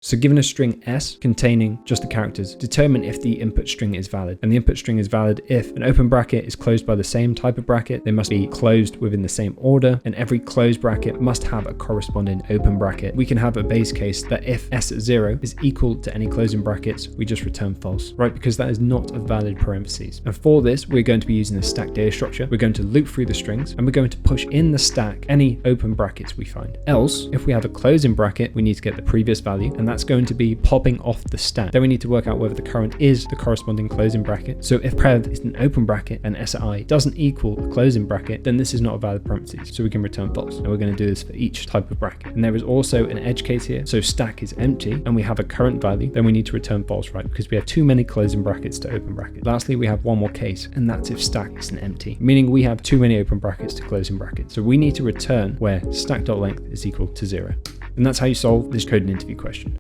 So given a string s containing just the characters, determine if the input string is valid. And the input string is valid if an open bracket is closed by the same type of bracket, they must be closed within the same order, and every closed bracket must have a corresponding open bracket. We can have a base case that if s0 is equal to any closing brackets, we just return false, right? Because that is not a valid parentheses. And for this, we're going to be using the stack data structure. We're going to loop through the strings, and we're going to push in the stack any open brackets we find. Else, if we have a closing bracket, we need to get the previous value, and that's going to be popping off the stack. Then we need to work out whether the current is the corresponding closing bracket. So if prev is an open bracket and si doesn't equal a closing bracket, then this is not a valid parentheses, so we can return false. And we're going to do this for each type of bracket. And there is also an edge case here. So stack is empty and we have a current value, then we need to return false, right? Because we have too many closing brackets to open brackets. Lastly, we have one more case, and that's if stack is an empty, meaning we have too many open brackets to closing brackets. So we need to return where stack.length is equal to 0. And that's how you solve this coding interview question.